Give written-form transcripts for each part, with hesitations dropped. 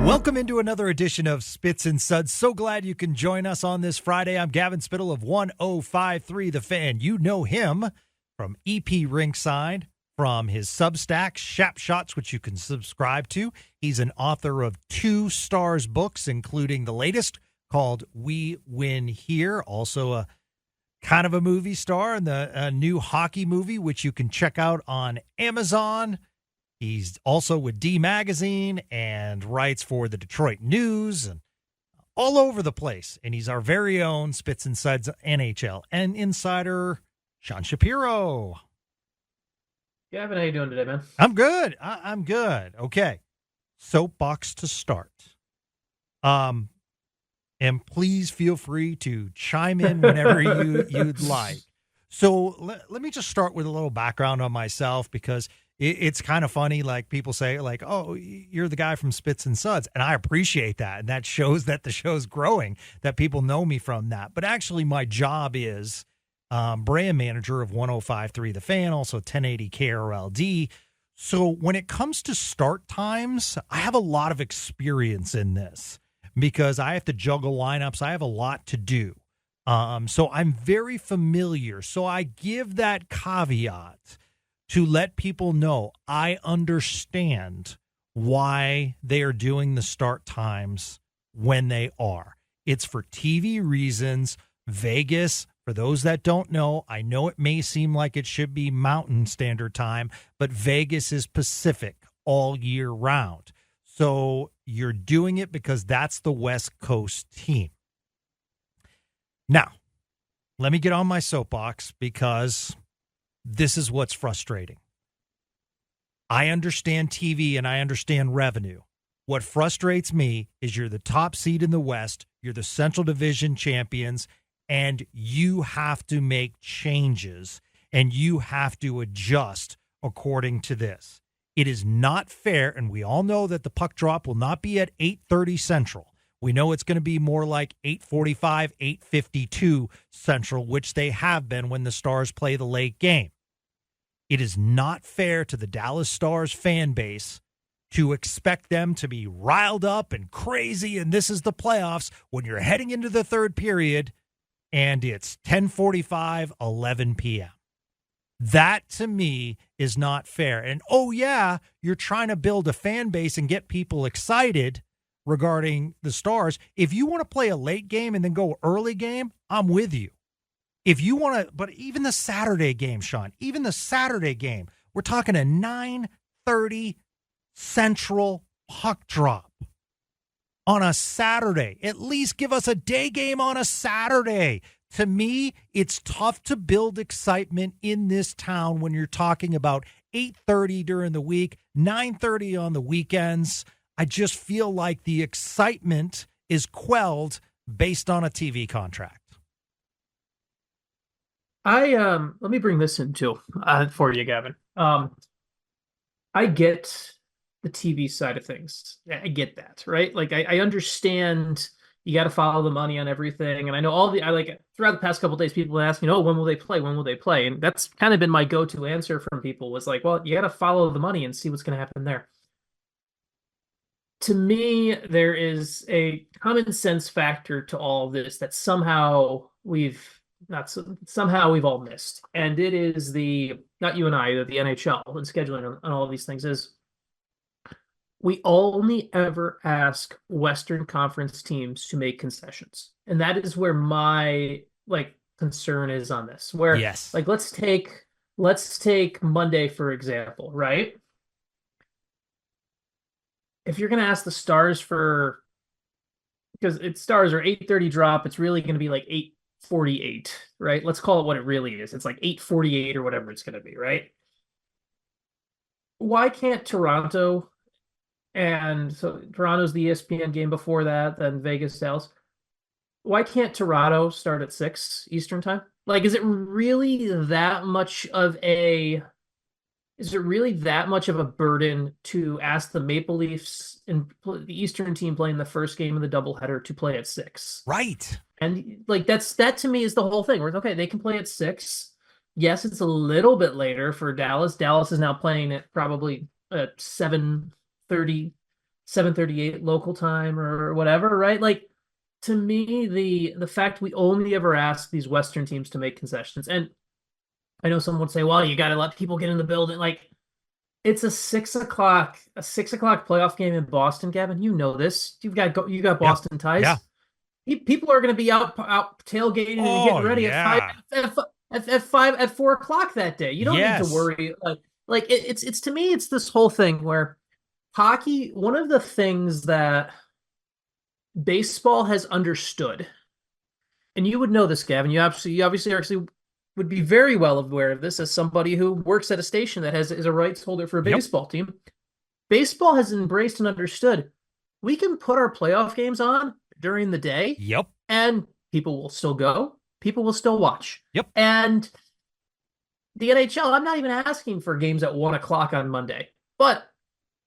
Welcome into another edition of Spits and Suds. So glad you can join us on this Friday. I'm Gavin Spittle of 105.3 The Fan. You know him from EP Rinkside, from his Substack, Shap Shots, which you can subscribe to. He's an author of 2 Stars books, including the latest called We Win Here, also a kind of a movie star in the new hockey movie, which you can check out on Amazon. He's also with D Magazine and writes for the Detroit News and all over the place. And he's our very own Spits and Suds NHL and insider, Sean Shapiro. Gavin, how you doing today, man? I'm good. I'm good. Okay. Soapbox to start. And please feel free to chime in whenever you'd like. So let me just start with a little background on myself, because it's kind of funny. Like, people say, like, oh, you're the guy from Spits and Suds. And I appreciate that. And that shows that the show's growing, that people know me from that. But actually, my job is brand manager of 105.3 The Fan, also 1080 KRLD. So when it comes to start times, I have a lot of experience in this because I have to juggle lineups. I have a lot to do. So I'm very familiar. So I give that caveat to let people know I understand why they are doing the start times when they are. It's for TV reasons. Vegas, for those that don't know, I know it may seem like it should be Mountain Standard Time, but Vegas is Pacific all year round. So you're doing it because that's the West Coast team. Now, let me get on my soapbox, because this is what's frustrating. I understand TV and I understand revenue. What frustrates me is you're the top seed in the West, you're the Central Division champions, and you have to make changes and you have to adjust according to this. It is not fair, and we all know that the puck drop will not be at 8:30 Central. We know it's going to be more like 8:45, 8:52 Central, which they have been when the Stars play the late game. It is not fair to the Dallas Stars fan base to expect them to be riled up and crazy, and this is the playoffs, when you're heading into the third period and it's 10:45, 11 p.m. That, to me, is not fair. And, oh, yeah, you're trying to build a fan base and get people excited regarding the Stars. If you want to play a late game and then go early game, I'm with you. If you want to, but even the Saturday game, Sean, even the Saturday game, we're talking a 9:30 Central puck drop on a Saturday. At least give us a day game on a Saturday. To me, it's tough to build excitement in this town when you're talking about 8:30 during the week, 9:30 on the weekends. I just feel like the excitement is quelled based on a TV contract. Let me bring this in too for you, Gavin. I get the TV side of things. I get that, right? Like, I understand you got to follow the money on everything, and I know throughout the past couple of days, people ask me, "Oh, when will they play? When will they play?" And that's kind of been my go-to answer from people, was like, "Well, you got to follow the money and see what's going to happen there." To me, there is a common sense factor to all of this that somehow we've all missed. And it is not you and I, the NHL and scheduling and all of these things, is we only ever ask Western Conference teams to make concessions. And that is where my concern is on this. Where, yes, let's take Monday, for example, right? If you're going to ask the Stars because Stars are 8:30 drop, it's really going to be like 8:48, right? Let's call it what it really is. It's like 8:48 or whatever it's going to be, right? Why can't Toronto, and so Toronto's the ESPN game before that, then Vegas, Dallas. Why can't Toronto start at 6 Eastern time? Is it really that much of a burden to ask the Maple Leafs and the Eastern team playing the first game of the doubleheader to play at 6? Right. And that to me is the whole thing. Where, okay, they can play at 6. Yes, it's a little bit later for Dallas. Dallas is now playing at probably 7:30 7:38 local time or whatever, right? Like, to me, the fact we only ever ask these Western teams to make concessions, and I know someone would say, well, you got to let people get in the building. Like, it's a 6 o'clock playoff game in Boston, Gavin. You know this. You got Yep. Boston Yeah. ties. People are going to be out tailgating and Oh, getting ready yeah. at 4 o'clock that day. You don't need to Yes. worry. It's to me, it's this whole thing where hockey. One of the things that baseball has understood, and you would know this, Gavin. You obviously actually would be very well aware of this as somebody who works at a station that is a rights holder for a Yep. baseball team. Baseball has embraced and understood we can put our playoff games on during the day, Yep. and people will still go. People will still watch. Yep. And the NHL, I'm not even asking for games at 1 o'clock on Monday, but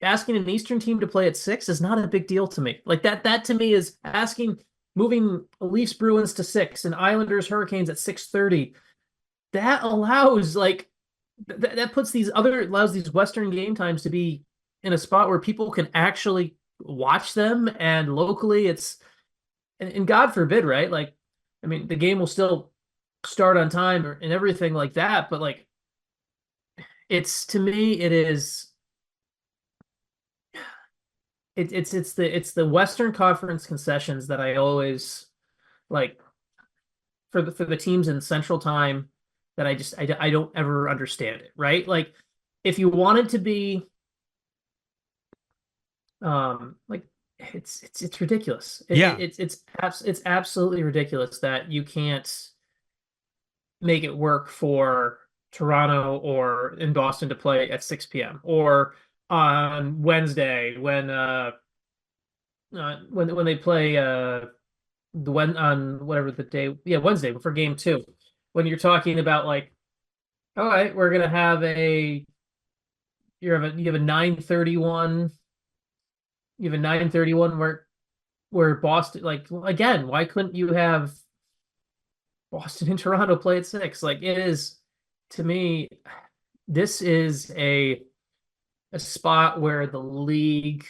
asking an Eastern team to play at 6 is not a big deal to me. Like that to me is asking moving Leafs Bruins to 6 and Islanders Hurricanes at 6:30. That allows that puts allows these Western game times to be in a spot where people can actually watch them, and locally and God forbid, right? Like, I mean, the game will still start on time and everything like that, but like, to me, it's the Western Conference concessions that I always like for the teams in Central Time that I don't ever understand it, right? Like, if you wanted to be like, it's ridiculous. Yeah. It's absolutely ridiculous that you can't make it work for Toronto or in Boston to play at 6 p.m. or on Wednesday when they play on whatever the day, yeah, Wednesday for game 2, when you're talking about like, all right, we're gonna have you have a 9:31 where Boston, like, again, why couldn't you have Boston and Toronto play at 6? Like, it is, to me, this is a spot where the league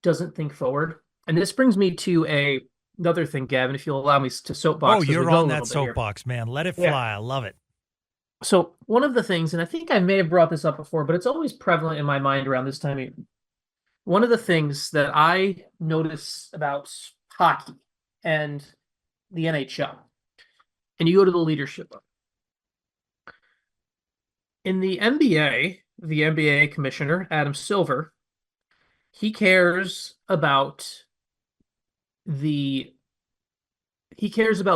doesn't think forward. And this brings me to another thing, Gavin, if you'll allow me to soapbox. Oh, as we you're go a on little that bit here. soapbox, man. Let it Yeah. fly. I love it. So one of the things, and I think I may have brought this up before, but it's always prevalent in my mind around this time of year. One of the things that I notice about hockey and the NHL, and you go to the leadership of in the NBA commissioner, Adam Silver, he cares about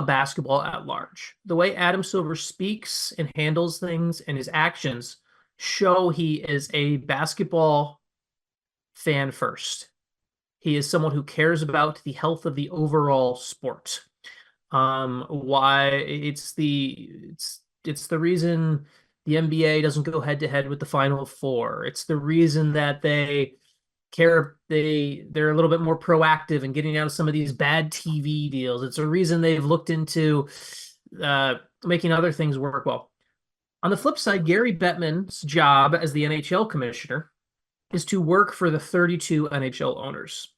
basketball at large. The way Adam Silver speaks and handles things and his actions show he is a basketball fan first. He is someone who cares about the health of the overall sport. Why it's the reason the NBA doesn't go head to head with the Final Four. It's the reason that they're a little bit more proactive in getting out of some of these bad TV deals. It's a reason they've looked into making other things work well. On the flip side, Gary Bettman's job as the NHL commissioner is to work for the 32 NHL owners.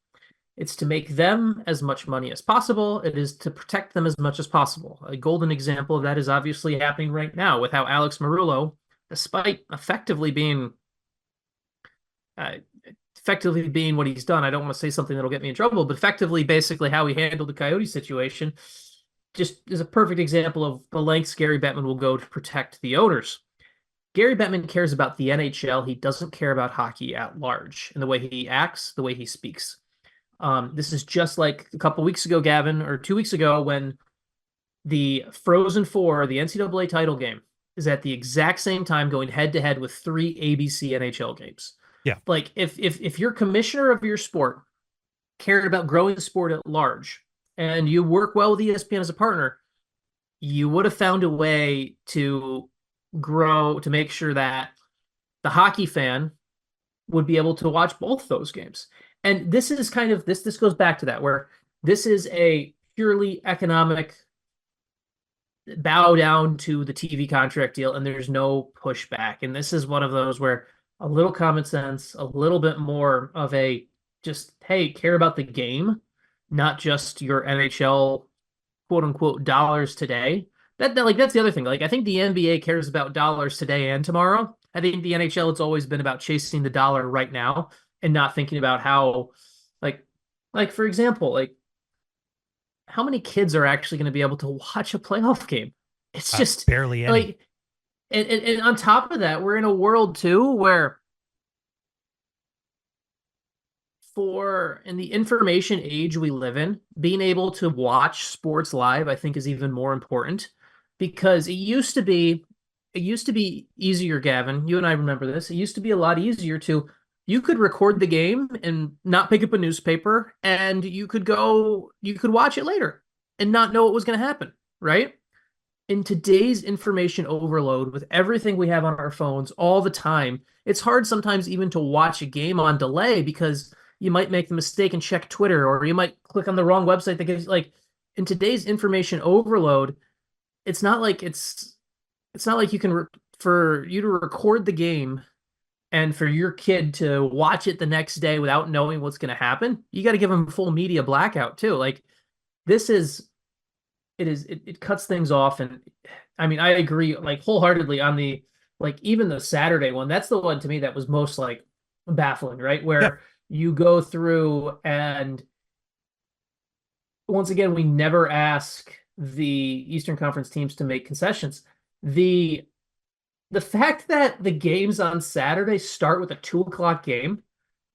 It's to make them as much money as possible. It is to protect them as much as possible. A golden example of that is obviously happening right now with how Alex Marullo, despite effectively being what he's done. I don't want to say something that'll get me in trouble, but effectively, basically, how he handled the Coyote situation just is a perfect example of the lengths Gary Bettman will go to protect the owners. Gary Bettman cares about the NHL. He doesn't care about hockey at large in the way he acts, the way he speaks. This is just like a couple weeks ago, Gavin, or 2 weeks ago, when the Frozen Four, the NCAA title game, is at the exact same time going head to head with 3 ABC NHL games. Yeah. Like, if you're commissioner of your sport, cared about growing the sport at large, and you work well with ESPN as a partner, you would have found a way to grow, to make sure that the hockey fan would be able to watch both those games. And this is kind of this goes back to that, where this is a purely economic bow down to the TV contract deal, and there's no pushback. And this is one of those where a little common sense, a little bit more of a just, hey, care about the game, not just your NHL quote unquote dollars today. That's the other thing. Like I think the NBA cares about dollars today and tomorrow. I think the NHL, it's always been about chasing the dollar right now and not thinking about how, like for example, like how many kids are actually going to be able to watch a playoff game? It's just barely any. like, and on top of that, we're in a world too where in the information age we live in, being able to watch sports live, I think, is even more important because it used to be easier, Gavin. You and I remember this. It used to be a lot easier you could record the game and not pick up a newspaper, and you could watch it later and not know what was going to happen, right? In today's information overload with everything we have on our phones all the time, it's hard sometimes even to watch a game on delay because you might make the mistake and check Twitter, or you might click on the wrong website that gives like in today's information overload, it's not like you can for you to record the game and for your kid to watch it the next day without knowing what's going to happen. You got to give them full media blackout too. Like this is it cuts things off. And I mean, I agree like wholeheartedly on the, like even the Saturday one. That's the one to me that was most like baffling, right? Where you go through, and once again, we never ask the Eastern Conference teams to make concessions. The fact that the games on Saturday start with a 2 o'clock game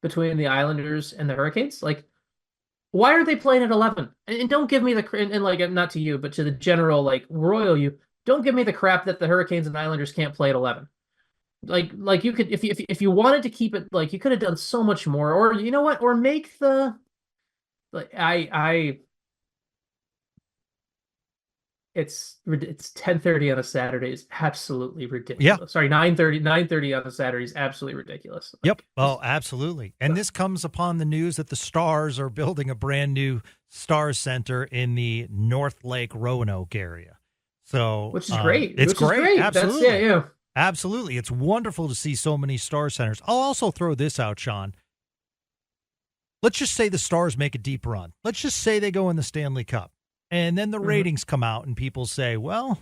between the Islanders and the Hurricanes, like, why are they playing at 11? And don't give me and like, not to you, but to the general, like, royal you, don't give me the crap that the Hurricanes and Islanders can't play at 11. Like you could, if you wanted to keep it, like, you could have done so much more, or you know what, or make the, like, it's 10:30 on a Saturday is absolutely ridiculous. Yeah. Sorry, 9:30 on a Saturday is absolutely ridiculous. Yep. Oh, absolutely. And this comes upon the news that the Stars are building a brand new Stars Center in the North Lake Roanoke area. So, which is great. It's great. Absolutely. Yeah. Absolutely. It's wonderful to see so many Star Centers. I'll also throw this out, Sean. Let's just say the Stars make a deep run. Let's just say they go in the Stanley Cup. And then the ratings come out and people say, well,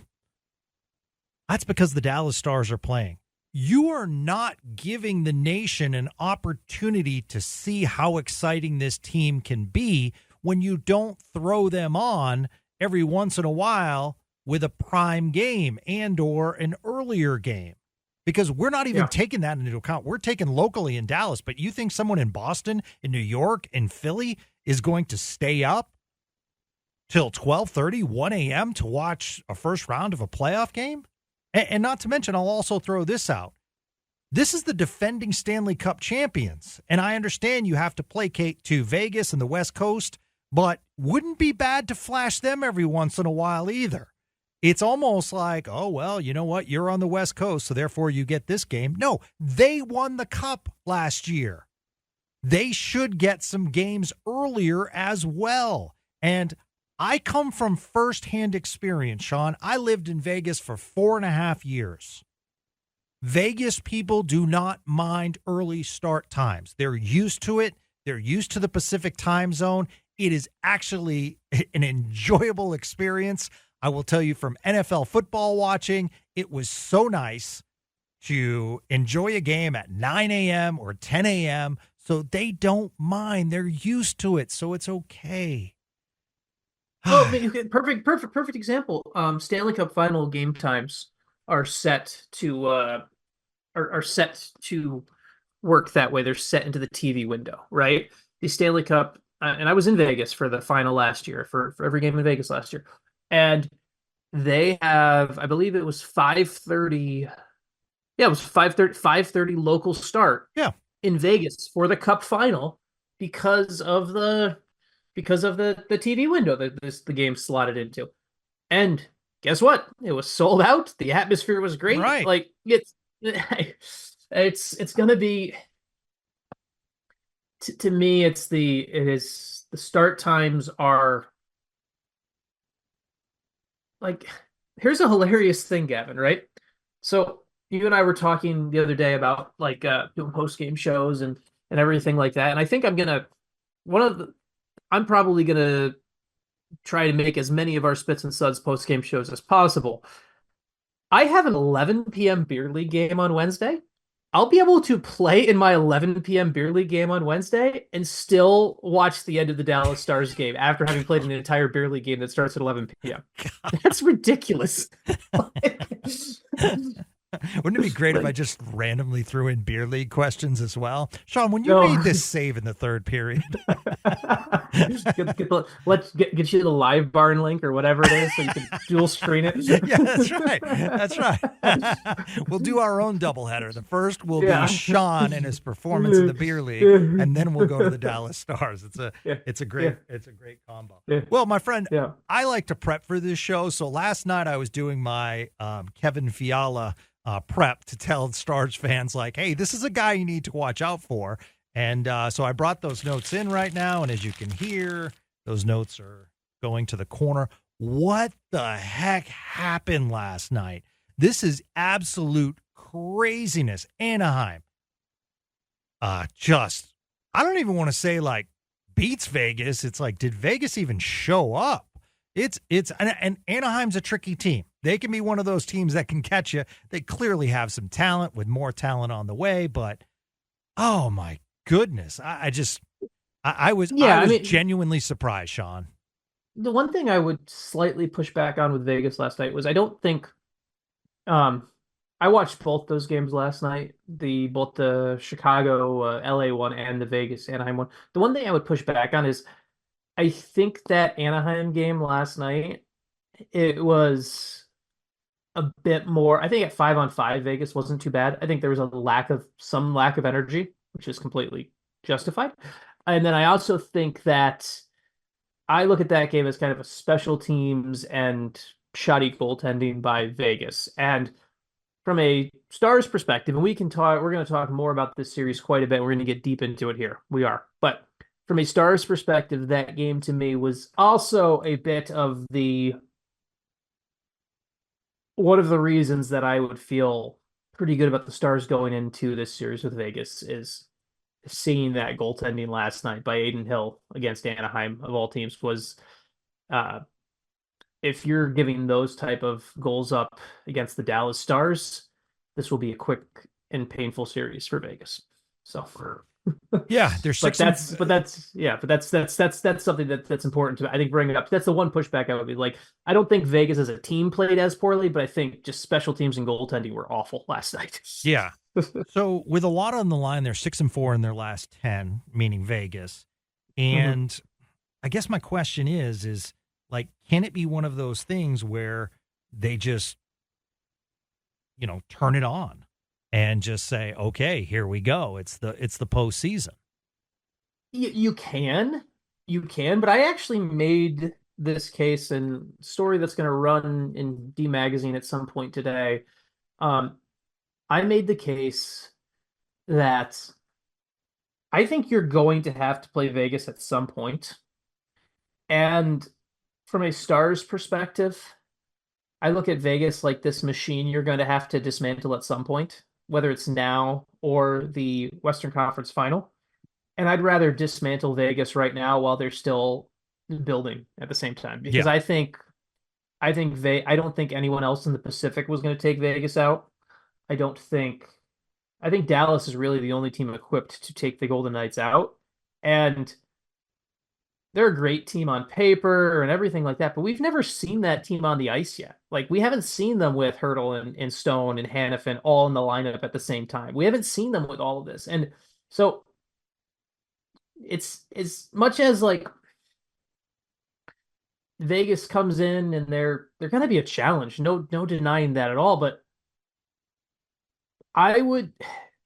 that's because the Dallas Stars are playing. You are not giving the nation an opportunity to see how exciting this team can be when you don't throw them on every once in a while with a prime game and or an earlier game. Because we're not even taking that into account. We're taking locally in Dallas, but you think someone in Boston, in New York, in Philly is going to stay up till 12:30, 1 a.m. to watch a first round of a playoff game? And not to mention, I'll also throw this out. This is the defending Stanley Cup champions. And I understand you have to placate to Vegas and the West Coast, but wouldn't be bad to flash them every once in a while either. It's almost like, oh, well, you know what? You're on the West Coast, so therefore you get this game. No, they won the Cup last year. They should get some games earlier as well. And I come from firsthand experience, Sean. I lived in Vegas for 4.5 years. Vegas people do not mind early start times. They're used to it. They're used to the Pacific time zone. It is actually an enjoyable experience. I will tell you from NFL football watching, it was so nice to enjoy a game at 9 a.m. or 10 a.m. So they don't mind. They're used to it. So it's okay. Oh, perfect example. Stanley Cup final game times are set to are set to work that way. They're set into the TV window, right? The Stanley Cup, and I was in Vegas for the final last year, for every game in Vegas last year, and they have, I believe it was 5:30. Yeah, it was 5:30 local start. Yeah, in Vegas for the Cup final because of the TV window that the game slotted into. And guess what? It was sold out. The atmosphere was great. Right. Like it's gonna be, to me, the start times are like, here's a hilarious thing, Gavin, right? So you and I were talking the other day about like doing post-game shows and everything like that. And I think I'm gonna I'm probably gonna try to make as many of our Spits and Suds post game shows as possible. I have an 11 p.m. beer league game on Wednesday. I'll be able to play in my 11 p.m. beer league game on Wednesday and still watch the end of the Dallas Stars game after having played an entire beer league game that starts at 11 p.m. That's ridiculous. Wouldn't it be great if I just randomly threw in beer league questions as well? Sean, when you made this save in the third period. Let's get you the live barn link or whatever it is so you can dual screen it. Yeah, that's right. That's right. We'll do our own doubleheader. The first will be Sean and his performance in the beer league, and then we'll go to the Dallas Stars. It's a great combo. Yeah. Well, my friend, I like to prep for this show. So last night I was doing my Kevin Fiala prep to tell Stars fans, like, hey, this is a guy you need to watch out for. And so I brought those notes in right now. And as you can hear, those notes are going to the corner. What the heck happened last night? This is absolute craziness. Anaheim. I don't even want to say like beats Vegas. It's like, did Vegas even show up? And Anaheim's a tricky team. They can be one of those teams that can catch you. They clearly have some talent with more talent on the way, but oh my goodness. I was genuinely surprised, Sean. The one thing I would slightly push back on with Vegas last night was I don't think I watched both those games last night, both the Chicago LA one and the Vegas Anaheim one. The one thing I would push back on is I think that Anaheim game last night, it was a bit more. I think at 5-on-5, Vegas wasn't too bad. I think there was some lack of energy, which is completely justified. And then I also think that I look at that game as kind of a special teams and shoddy goaltending by Vegas. And from a Stars perspective, and we're going to talk more about this series quite a bit. We're going to get deep into it here. We are. But from a Stars perspective, that game to me was also a bit of one of the reasons that I would feel pretty good about the Stars going into this series with Vegas is seeing that goaltending last night by Adin Hill against Anaheim, of all teams, was if you're giving those type of goals up against the Dallas Stars, this will be a quick and painful series for Vegas. So yeah, there's that's something that's important to, I think, bring it up. That's the one pushback I would be like, I don't think Vegas as a team played as poorly, but I think just special teams and goaltending were awful last night. Yeah. So with a lot on the line, they're 6-4 in their last 10, meaning Vegas. And I guess my question is like, can it be one of those things where they just, turn it on and just say, okay, here we go. It's the postseason. You can, but I actually made this case and story that's going to run in D Magazine at some point today. I made the case that I think you're going to have to play Vegas at some point. And from a Stars perspective, I look at Vegas like this machine you're going to have to dismantle at some point, whether it's now or the Western Conference Final. And I'd rather dismantle Vegas right now while they're still building at the same time, because I don't think anyone else in the Pacific was going to take Vegas out. I think Dallas is really the only team equipped to take the Golden Knights out. And they're a great team on paper and everything like that, but we've never seen that team on the ice yet. Like, we haven't seen them with Hurdle and Stone and Hannafin all in the lineup at the same time. We haven't seen them with all of this. And so it's as much as like Vegas comes in and they're going to be a challenge. No denying that at all. But I would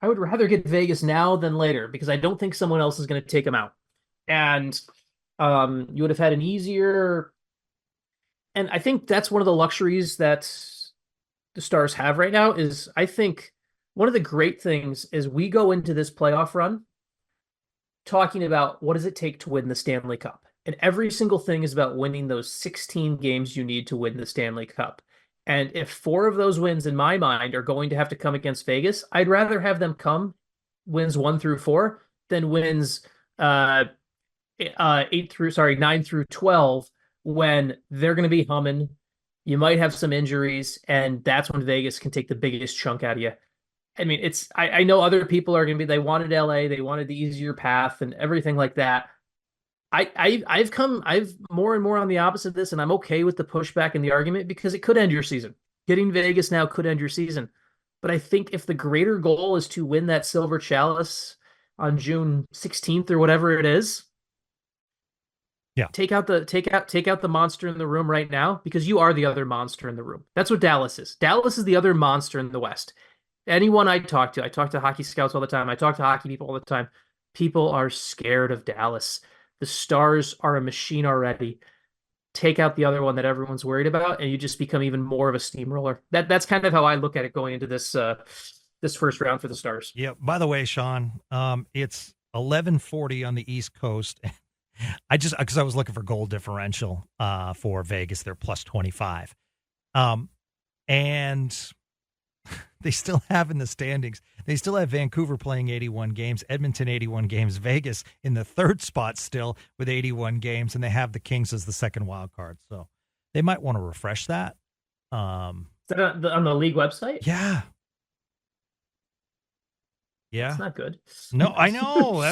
rather get Vegas now than later, because I don't think someone else is going to take them out. And you would have had an easier, and I think that's one of the luxuries that the Stars have right now. Is I think one of the great things is we go into this playoff run talking about what does it take to win the Stanley Cup. And every single thing is about winning those 16 games you need to win the Stanley Cup. And if 4 of those wins, in my mind, are going to have to come against Vegas, I'd rather have them come wins 1 through 4 than wins 9 through 12, when they're going to be humming. You might have some injuries, and that's when Vegas can take the biggest chunk out of you. I mean, I know other people are going to be, they wanted LA, they wanted the easier path and everything like that. I've more and more on the opposite of this, and I'm okay with the pushback and the argument because it could end your season. Getting Vegas now could end your season. But I think if the greater goal is to win that silver chalice on June 16th or whatever it is, yeah, take out the monster in the room right now, because you are the other monster in the room. That's what Dallas is. Dallas is the other monster in the West. Anyone I talk to hockey scouts all the time. I talk to hockey people all the time. People are scared of Dallas. The Stars are a machine already. Take out the other one that everyone's worried about, and you just become even more of a steamroller. That's kind of how I look at it going into this first round for the Stars. Yeah. By the way, Sean, it's 11:40 on the East Coast. Because I was looking for goal differential for Vegas. They're plus 25, and they still have in the standings. They still have Vancouver playing 81 games, Edmonton 81 games, Vegas in the third spot still with 81 games, and they have the Kings as the second wild card. So they might want to refresh that. Is that on the league website? Yeah. Yeah. It's not good. No, I know.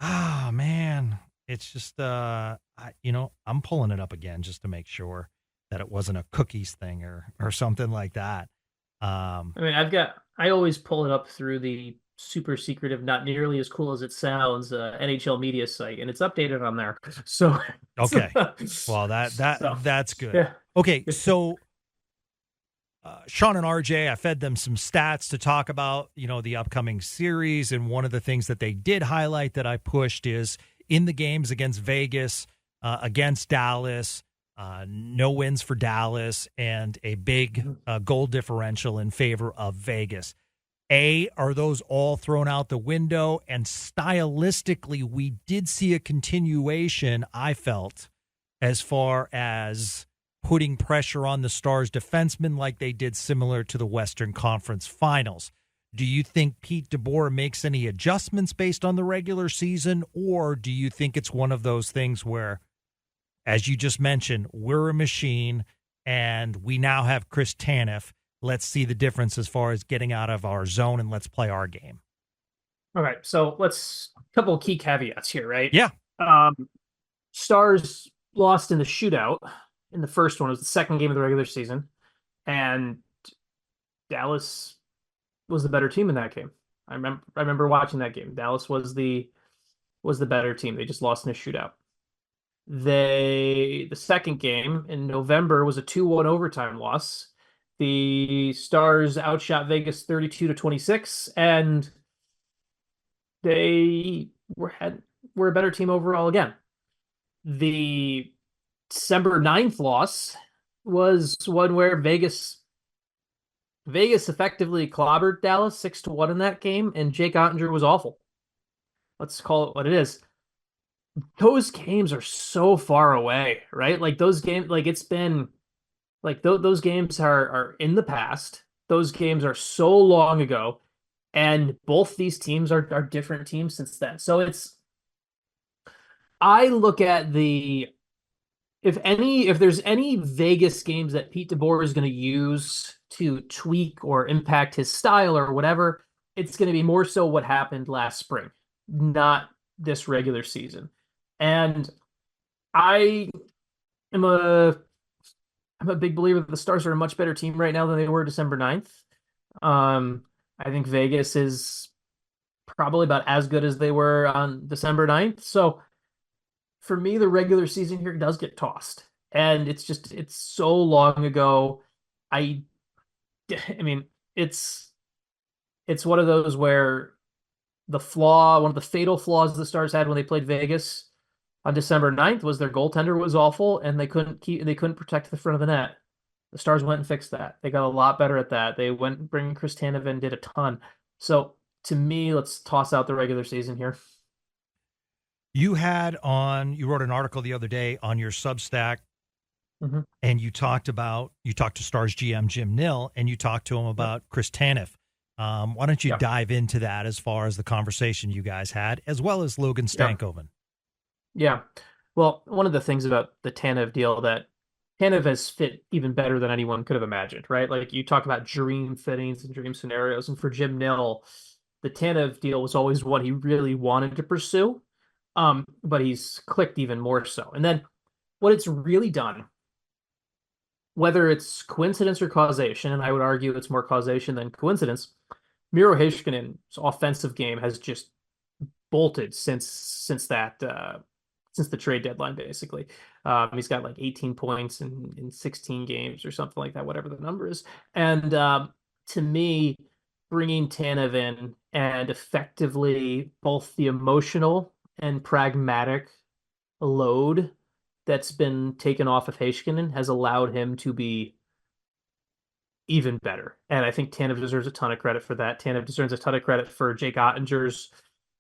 Oh man. It's just I'm pulling it up again just to make sure that it wasn't a cookies thing or something like that. I mean, I always pull it up through the super secretive, not nearly as cool as it sounds, NHL media site, and it's updated on there. So okay, well that's good. Yeah. Okay, so Sean and RJ, I fed them some stats to talk about the upcoming series, and one of the things that they did highlight that I pushed is in the games against Vegas, against Dallas. No wins for Dallas, and a big goal differential in favor of Vegas. Are those all thrown out the window? And stylistically, we did see a continuation, I felt, as far as putting pressure on the Stars defensemen like they did similar to the Western Conference Finals. Do you think Pete DeBoer makes any adjustments based on the regular season, or do you think it's one of those things where, as you just mentioned, we're a machine, and we now have Chris Tanev. Let's see the difference as far as getting out of our zone, and let's play our game. All right, so a couple of key caveats here, right? Yeah. Stars lost in the shootout in the first one. It was the second game of the regular season, and Dallas was the better team in that game. I remember watching that game. Dallas was the better team. They just lost in a shootout. The second game in November was a 2-1 overtime loss. The Stars outshot Vegas 32-26, and they were a better team overall again. The December 9th loss was one where Vegas effectively clobbered Dallas 6-1 in that game, and Jake Ottinger was awful. Let's call it what it is. Those games are so far away, right? Like those games, like it's been like those games are in the past. Those games are so long ago, and both these teams are different teams since then. So I look at if there's any Vegas games that Pete DeBoer is going to use to tweak or impact his style or whatever, it's going to be more so what happened last spring, not this regular season. And I'm a big believer that the Stars are a much better team right now than they were December 9th. I think Vegas is probably about as good as they were on December 9th. So for me, the regular season here does get tossed. And it's so long ago. I mean, it's one of those where one of the fatal flaws the Stars had when they played Vegas on December 9th was their goaltender was awful, and they couldn't protect the front of the net. The Stars went and fixed that. They got a lot better at that. They went bringing Chris Tanev and did a ton. So to me, let's toss out the regular season here. You wrote an article the other day on your Substack, and you talked to Stars GM Jim Nill, and you talked to him about Chris Tanev. Why don't you dive into that as far as the conversation you guys had, as well as Logan Stankoven? Yeah. Well, one of the things about the Tanev deal that Tanev has fit even better than anyone could have imagined, right? Like you talk about dream fittings and dream scenarios, and for Jim Nill, the Tanev deal was always what he really wanted to pursue. But he's clicked even more so. And then what it's really done, whether it's coincidence or causation, and I would argue it's more causation than coincidence, Miro Heiskanen's offensive game has just bolted since the trade deadline, basically. He's got like 18 points in 16 games or something like that, whatever the number is. And to me, bringing Tanev in and effectively both the emotional and pragmatic load that's been taken off of Heiskanen has allowed him to be even better. And I think Tanev deserves a ton of credit for that. Tanev deserves a ton of credit for Jake Ottinger's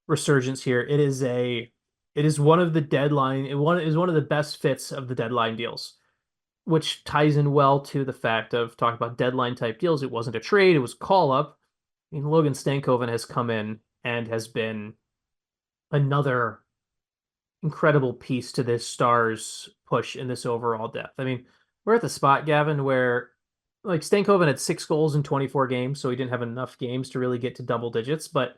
resurgence here. It is one of the deadline. It is one of the best fits of the deadline deals, which ties in well to the fact of talking about deadline type deals. It wasn't a trade; it was call up. I mean, Logan Stankoven has come in and has been another incredible piece to this Stars push in this overall depth. I mean, we're at the spot, Gavin, where like Stankoven had 6 goals in 24 games, so he didn't have enough games to really get to double digits, but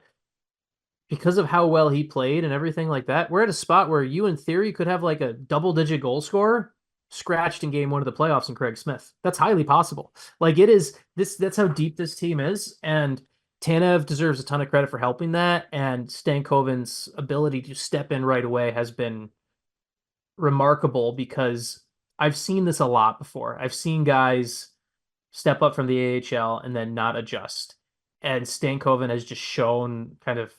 because of how well he played and everything like that, we're at a spot where you, in theory, could have like a double-digit goal scorer scratched in game one of the playoffs in Craig Smith. That's highly possible. Like it is this. That's how deep this team is, and Tanev deserves a ton of credit for helping that. And Stankoven's ability to step in right away has been remarkable because I've seen this a lot before. I've seen guys step up from the AHL and then not adjust, and Stankoven has just shown kind of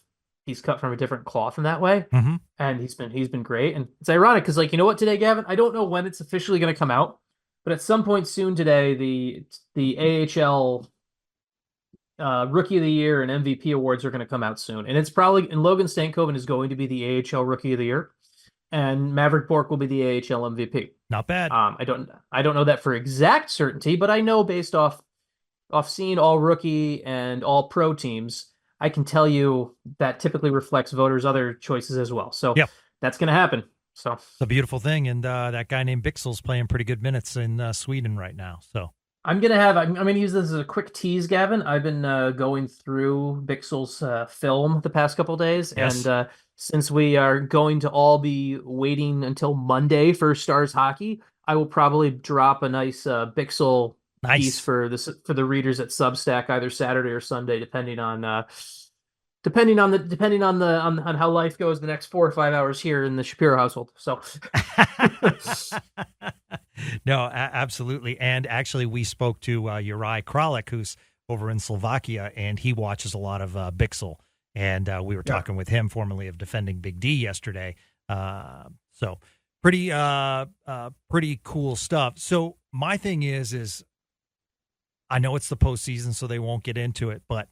he's cut from a different cloth in that way. Mm-hmm. And he's been great. And it's ironic because, like, you know what, today, Gavin, I don't know when it's officially going to come out, but at some point soon today, the AHL Rookie of the Year and MVP awards are going to come out soon, and it's probably and Logan Stankoven is going to be the AHL Rookie of the Year, and Maverick Bourque will be the AHL MVP. Not bad. I don't know that for exact certainty, but I know based off seeing all rookie and all pro teams, I can tell you that typically reflects voters' other choices as well. So Yep. that's going to happen. So It's a beautiful thing. And that guy named Bixel's playing pretty good minutes in Sweden right now. So I'm going to use this as a quick tease, Gavin. I've been going through Bixel's film the past couple days. Yes. And since we are going to all be waiting until Monday for Stars hockey, I will probably drop a nice Bixel piece Nice. for the readers at Substack either Saturday or Sunday, depending on how life goes the next 4 or 5 hours here in the Shapiro household. So No, absolutely. And actually, we spoke to Juraj Kralik, who's over in Slovakia, and he watches a lot of Bixel. And we were talking with him, formerly of Defending Big D, yesterday. So pretty cool stuff. So my thing is I know it's the postseason, so they won't get into it, but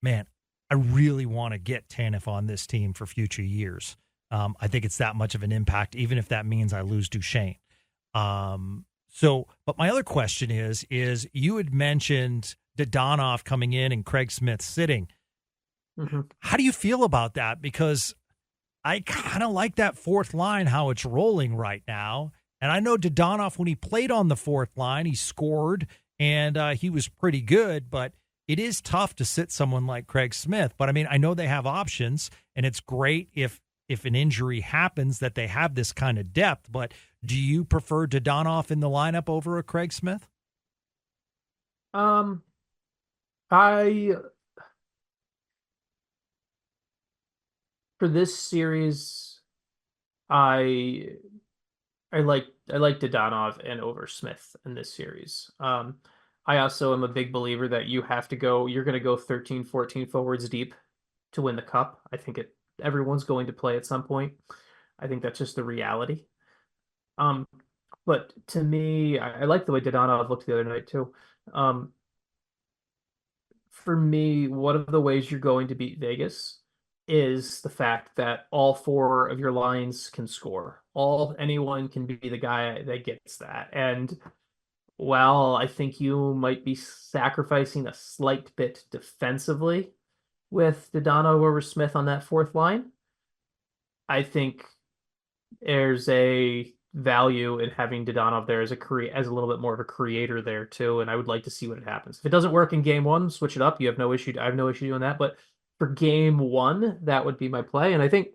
man, I really want to get Tanev on this team for future years. I think it's that much of an impact, even if that means I lose Duchesne. But my other question is you had mentioned Dadonov coming in and Craig Smith sitting. mm-hmm. How do you feel about that? Because I kind of like that fourth line, how it's rolling right now. And I know Dadonov, when he played on the fourth line, he scored and he was pretty good, but it is tough to sit someone like Craig Smith. But I mean, I know they have options, and it's great if an injury happens that they have this kind of depth. But do you prefer Dadonov in the lineup over a Craig Smith? I for this series, I like Dadonov and over Smith in this series. I also am a big believer that you're going to go 13, 14 forwards deep to win the cup. I think everyone's going to play at some point. I think that's just the reality. But to me, I like the way Dadonov looked the other night too. For me, one of the ways you're going to beat Vegas is the fact that all 4 of your lines can score. Anyone can be the guy that gets that. And while I think you might be sacrificing a slight bit defensively with Dadonov over Smith on that fourth line, I think there's a value in having Dadonov there as as a little bit more of a creator there too, and I would like to see what happens. If it doesn't work in game one, switch it up. You have no issue. I have no issue doing that. But for game one, that would be my play. And I think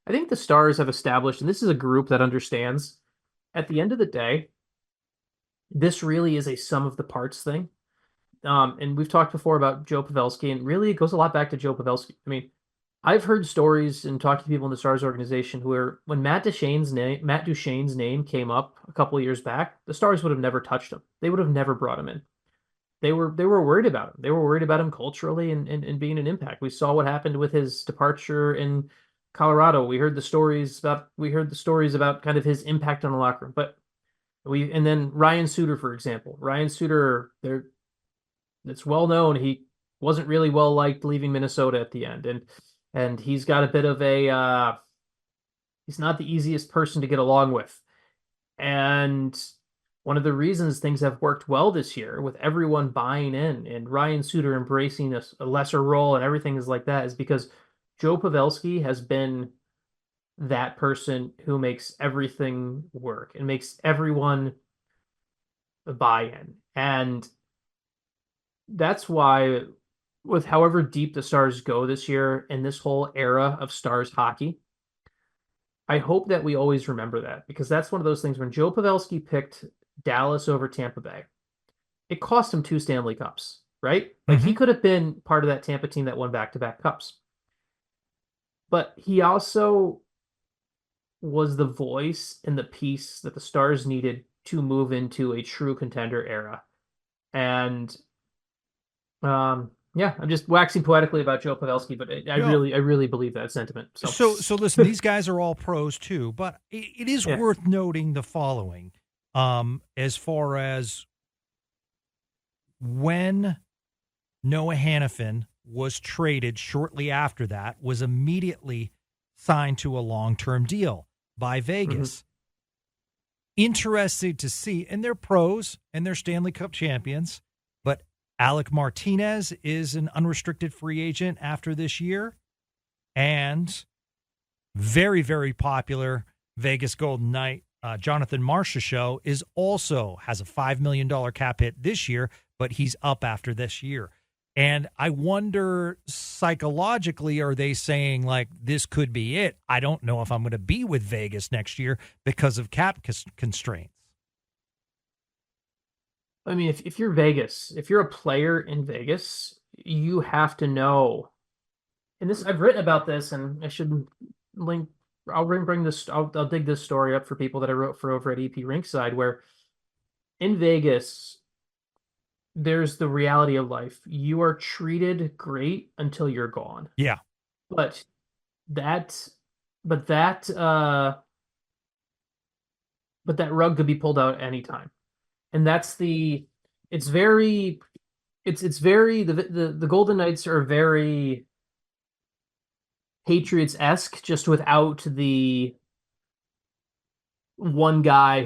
the Stars have established, and this is a group that understands. At the end of the day, this really is a sum of the parts thing. And we've talked before about Joe Pavelski, and really it goes a lot back to Joe Pavelski. I mean, I've heard stories and talked to people in the Stars organization where when Matt Duchene's name came up a couple of years back, the Stars would have never touched him. They would have never brought him in. They were worried about him. They were worried about him culturally and being an impact. We saw what happened with his departure in Colorado. We heard the stories about kind of his impact on the locker room. But and then Ryan Suter, for example. Ryan Suter, it's well known he wasn't really well liked leaving Minnesota at the end. And he's got a bit of he's not the easiest person to get along with. And one of the reasons things have worked well this year with everyone buying in and Ryan Suter embracing a lesser role and everything is like that is because Joe Pavelski has been that person who makes everything work and makes everyone buy in. And that's why, with however deep the Stars go this year in this whole era of Stars hockey, I hope that we always remember that, because that's one of those things when Joe Pavelski picked Dallas over Tampa Bay, it cost him 2 Stanley Cups, right? Like he could have been part of that Tampa team that won back-to-back cups. But he also was the voice and the piece that the Stars needed to move into a true contender era. And yeah, I'm just waxing poetically about Joe Pavelski, but I really believe that sentiment. So listen, these guys are all pros too, but it is worth noting the following. As far as when Noah Hannafin was traded shortly after that, was immediately signed to a long-term deal by Vegas. Interested to see, and they're pros and they're Stanley Cup champions, but Alec Martinez is an unrestricted free agent after this year, and very, very popular Vegas Golden Knight Jonathan Marchessault has a $5 million cap hit this year, but he's up after this year. And I wonder, psychologically, are they saying, like, this could be it? I don't know if I'm going to be with Vegas next year because of cap constraints. I mean, if you're Vegas, if you're a player in Vegas, you have to know. And this, I've written about this, and I should link. I'll bring this. I'll dig this story up for people that I wrote for over at EP Rinkside, where in Vegas, there's the reality of life. You are treated great until you're gone. Yeah. But that rug could be pulled out anytime. And that's the Golden Knights are very Patriots-esque, just without the one guy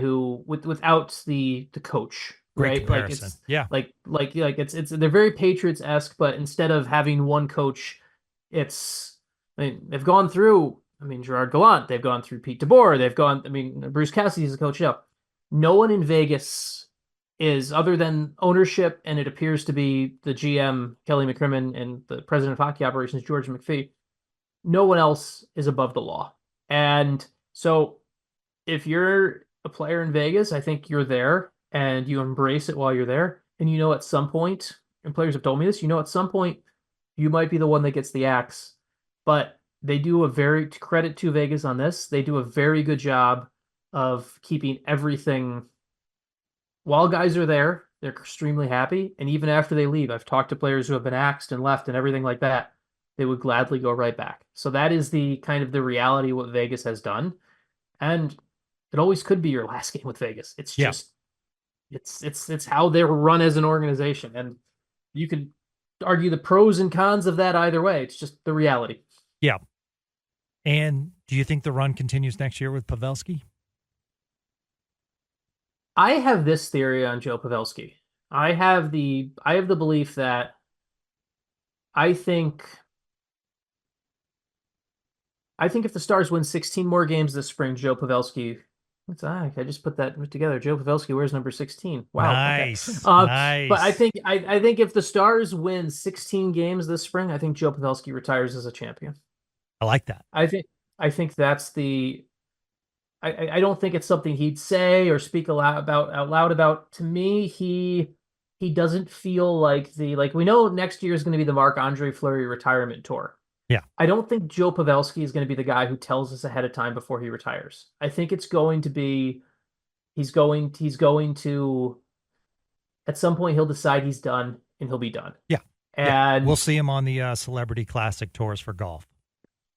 without the coach. Great right? comparison. They're very Patriots-esque, but instead of having one coach, they've gone through, Gerard Gallant, they've gone through Pete DeBoer, Bruce Cassidy's the coach now. No one in Vegas is, other than ownership, and it appears to be the GM, Kelly McCrimmon, and the president of hockey operations, George McPhee, no one else is above the law. And so if you're a player in Vegas, I think you're there, and you embrace it while you're there. And at some point, and players have told me this, at some point, you might be the one that gets the axe. But they do credit to Vegas on this, they do a very good job of keeping everything. While guys are there, they're extremely happy. And even after they leave, I've talked to players who have been axed and left and everything like that. They would gladly go right back. So that is the kind of the reality of what Vegas has done. And it always could be your last game with Vegas. It's just, it's how they're run as an organization. And you could argue the pros and cons of that either way. It's just the reality. Yeah. And do you think the run continues next year with Pavelski? I have this theory on Joe Pavelski. I have the belief that I think I think if the Stars win 16 more games this spring, Joe Pavelski. I just put that together. Joe Pavelski wears number 16. Wow. Nice. Okay. Nice. But I think if the Stars win 16 games this spring, I think Joe Pavelski retires as a champion. I like that. I think that's the. I don't think it's something he'd say or speak out loud about. To me, he doesn't feel like we know next year is going to be the Marc-Andre Fleury retirement tour. Yeah. I don't think Joe Pavelski is going to be the guy who tells us ahead of time before he retires. I think it's going to be he's going to at some point he'll decide he's done and he'll be done. Yeah. And we'll see him on the Celebrity Classic tours for golf.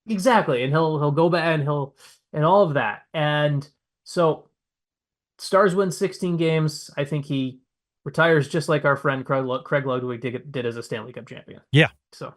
Exactly. And he'll go back and and all of that. And so Stars win 16 games. I think he retires just like our friend Craig Ludwig did as a Stanley Cup champion. Yeah. So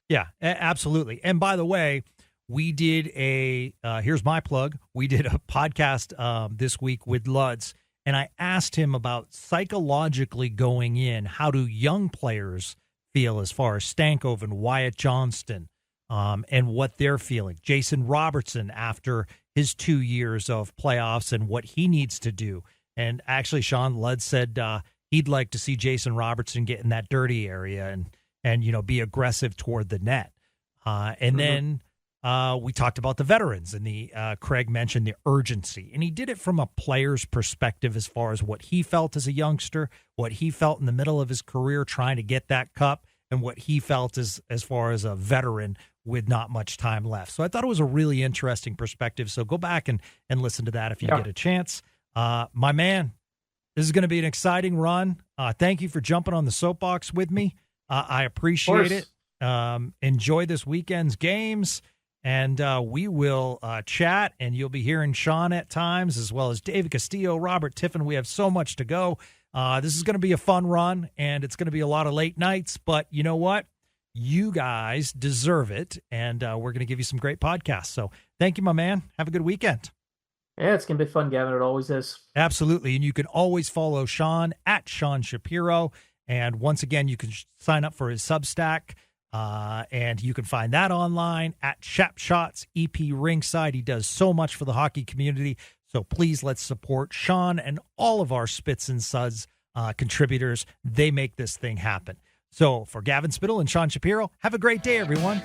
Yeah, absolutely. And by the way, we did here's my plug. We did a podcast this week with Luds, and I asked him about psychologically going in, how do young players feel as far as Stankoven, Wyatt Johnston, and what they're feeling. Jason Robertson after his 2 years of playoffs and what he needs to do. And actually, Sean Luds said he'd like to see Jason Robertson get in that dirty area and be aggressive toward the net. Then we talked about the veterans, and Craig mentioned the urgency, and he did it from a player's perspective as far as what he felt as a youngster, what he felt in the middle of his career trying to get that cup, and what he felt as far as a veteran with not much time left. So I thought it was a really interesting perspective. So go back and listen to that if you get a chance. My man, this is going to be an exciting run. Thank you for jumping on the soapbox with me. I appreciate it. Enjoy this weekend's games, and we will chat, and you'll be hearing Sean at times, as well as David Castillo, Robert Tiffin. We have so much to go. This is going to be a fun run, and it's going to be a lot of late nights, but you know what? You guys deserve it, and we're going to give you some great podcasts. So thank you, my man. Have a good weekend. Yeah, it's going to be fun, Gavin. It always is. Absolutely, and you can always follow Sean at Sean Shapiro. And once again, you can sign up for his Substack, and you can find that online at Shap Shots EP Ringside. He does so much for the hockey community. So please, let's support Sean and all of our Spits and Suds contributors. They make this thing happen. So for Gavin Spittle and Sean Shapiro, have a great day, everyone.